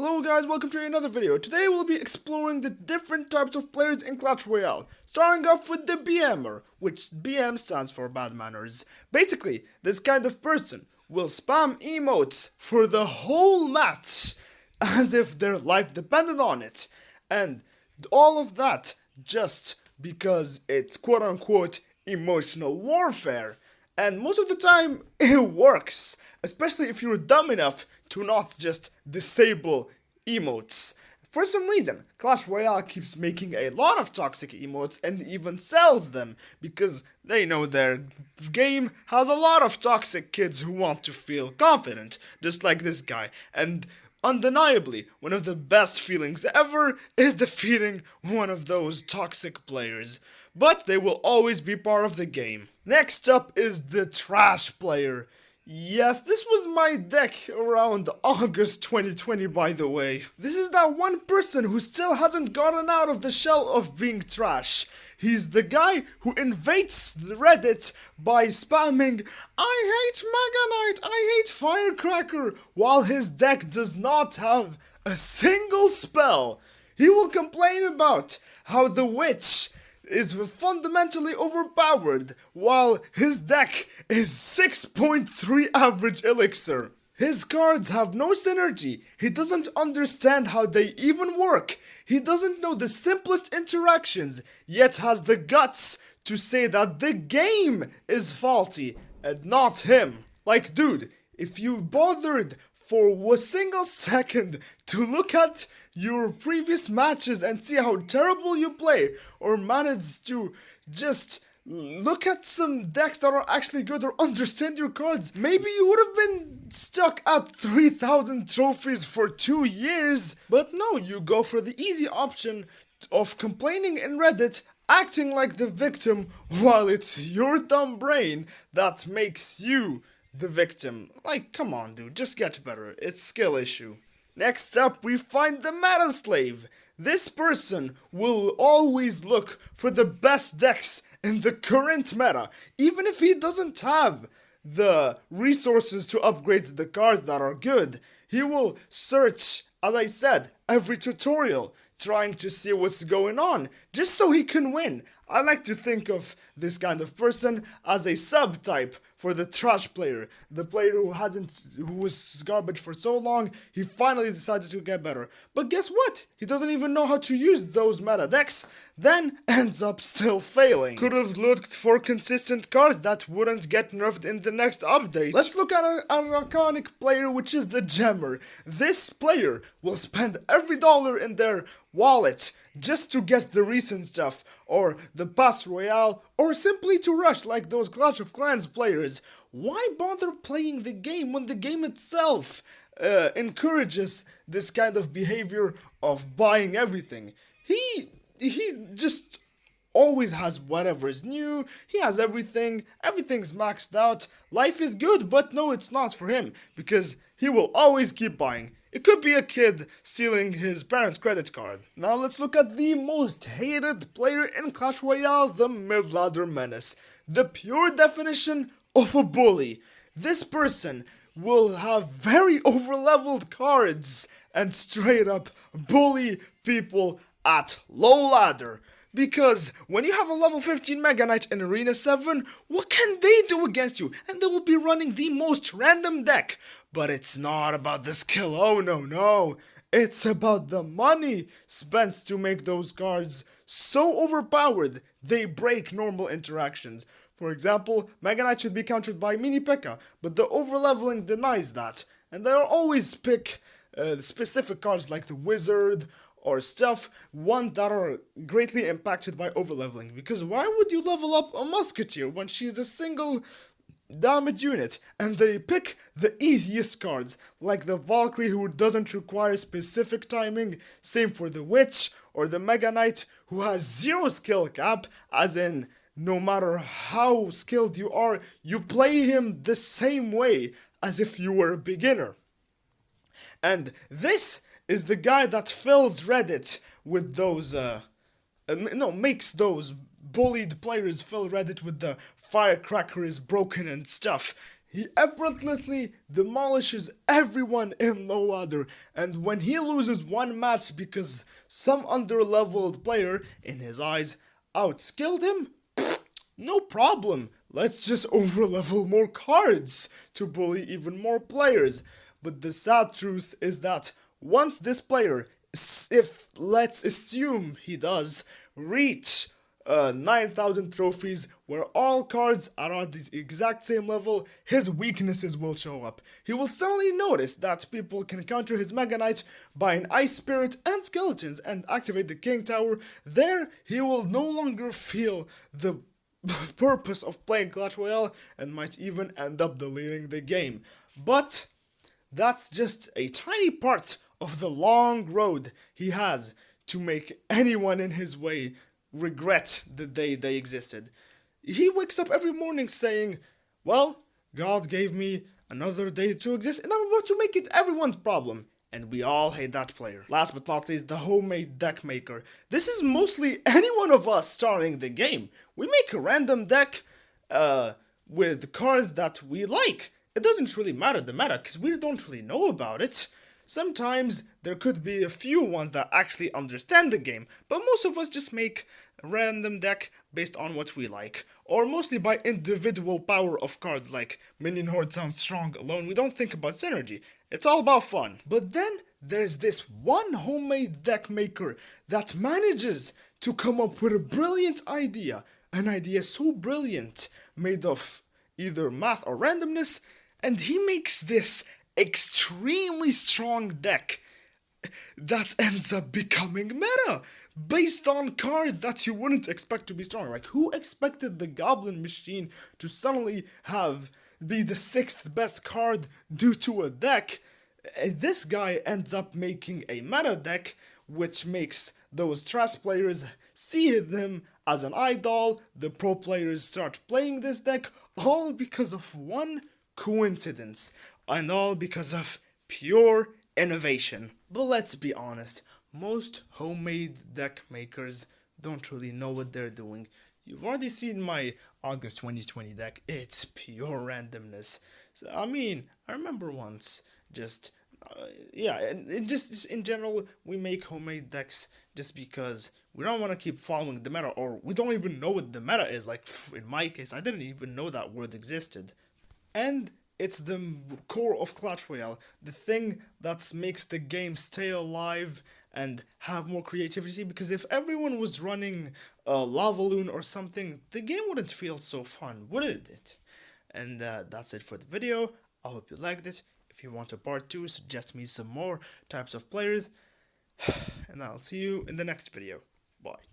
Hello guys, welcome to another video. Today we'll be exploring the different types of players in Clash Royale. Starting off with the BMer, which BM stands for bad manners. Basically, this kind of person will spam emotes for the whole match as if their life depended on it. And all of that just because it's quote unquote emotional warfare. And most of the time, it works, especially if you're dumb enough to not just disable emotes. For some reason, Clash Royale keeps making a lot of toxic emotes and even sells them, because they know their game has a lot of toxic kids who want to feel confident, just like this guy. And undeniably, one of the best feelings ever is defeating one of those toxic players. But they will always be part of the game. Next up is the trash player. Yes, this was my deck around August 2020, by the way. This is that one person who still hasn't gotten out of the shell of being trash. He's the guy who invades Reddit by spamming, "I hate Mega Knight, I hate Firecracker," while his deck does not have a single spell. He will complain about how the witch is fundamentally overpowered, while his deck is 6.3 average elixir. His cards have no synergy. He doesn't understand how they even work. He doesn't know the simplest interactions, yet has the guts to say that the game is faulty and not him. Like, dude, if you bothered for a single second to look at your previous matches and see how terrible you play, or manage to just look at some decks that are actually good or understand your cards, maybe you would have been stuck at 3,000 trophies for 2 years. But no, you go for the easy option of complaining in Reddit, acting like the victim, while it's your dumb brain that makes you the victim. Like, come on, dude, just get better. It's skill issue. Next up, we find the meta slave. This person will always look for the best decks in the current meta, even if he doesn't have the resources to upgrade the cards that are good. He will search, as I said, every tutorial, trying to see what's going on, just so he can win. I like to think of this kind of person as a subtype for the trash player, the player who was garbage for so long, he finally decided to get better. But guess what? He doesn't even know how to use those meta decks, then ends up still failing. Could have looked for consistent cards that wouldn't get nerfed in the next update. Let's look at an iconic player, which is the Gemmer. This player will spend every dollar in their wallet just to get the recent stuff, or the pass royale, or simply to rush like those Clash of Clans players. Why bother playing the game when the game itself encourages this kind of behavior of buying everything? He just always has whatever is new, he has everything, everything's maxed out, life is good, but no, it's not for him, because he will always keep buying. It could be a kid stealing his parents' credit card. Now let's look at the most hated player in Clash Royale, the mid-ladder menace. The pure definition of a bully. This person will have very overleveled cards and straight up bully people at low ladder. Because when you have a level 15 Mega Knight in Arena 7, what can they do against you? And they will be running the most random deck. But it's not about the skill, oh no. It's about the money spent to make those cards so overpowered, they break normal interactions. For example, Mega Knight should be countered by Mini P.E.K.K.A, but the overleveling denies that. And they'll always pick specific cards like the Wizard, or stuff, one that are greatly impacted by overleveling. Because why would you level up a Musketeer when she's a single damage unit? And they pick the easiest cards, like the Valkyrie, who doesn't require specific timing. Same for the Witch, or the Mega Knight, who has 0 skill cap, as in, no matter how skilled you are, you play him the same way as if you were a beginner. And this is the guy that fills Reddit with those, makes those bullied players fill Reddit with the Firecracker is broken and stuff. he effortlessly demolishes everyone in low ladder, and when he loses one match because some underleveled player, in his eyes, outskilled him, no problem. Let's just overlevel more cards to bully even more players. But the sad truth is that once this player, if let's assume he does, reach 9,000 trophies where all cards are at the exact same level, his weaknesses will show up. He will suddenly notice that people can counter his Mega Knight by an Ice Spirit and Skeletons and activate the King Tower. There, he will no longer feel the purpose of playing Clash Royale and might even end up deleting the game. But that's just a tiny part of the long road he has to make anyone in his way regret the day they existed. He wakes up every morning saying, well, God gave me another day to exist and I'm about to make it everyone's problem. And we all hate that player. Last but not least, the homemade deck maker. This is mostly any one of us starting the game. We make a random deck with cards that we like. It doesn't really matter the meta because we don't really know about it. Sometimes there could be a few ones that actually understand the game, but most of us just make a random deck based on what we like, or mostly by individual power of cards like Minion Horde sounds strong alone. We don't think about synergy. It's all about fun. But then there's this one homemade deck maker that manages to come up with a brilliant idea, an idea so brilliant, made of either math or randomness, and he makes this extremely strong deck that ends up becoming meta based on cards that you wouldn't expect to be strong. Like, who expected the Goblin Machine to suddenly be the 6th best card due to a deck? This guy ends up making a meta deck which makes those trash players see them as an idol. The pro players start playing this deck, all because of one coincidence, and all because of pure innovation. But let's be honest, most homemade deck makers don't really know what they're doing. You've already seen my August 2020 deck. It's pure randomness. So, I mean, I remember once and just in general, we make homemade decks just because we don't want to keep following the meta, or we don't even know what the meta is. Like, in my case, I didn't even know that word existed. And it's the core of Clash Royale, the thing that makes the game stay alive and have more creativity, because if everyone was running a Lava Loon or something, the game wouldn't feel so fun, would it? And that's it for the video. I hope you liked it. If you want a part 2, suggest me some more types of players, and I'll see you in the next video. Bye.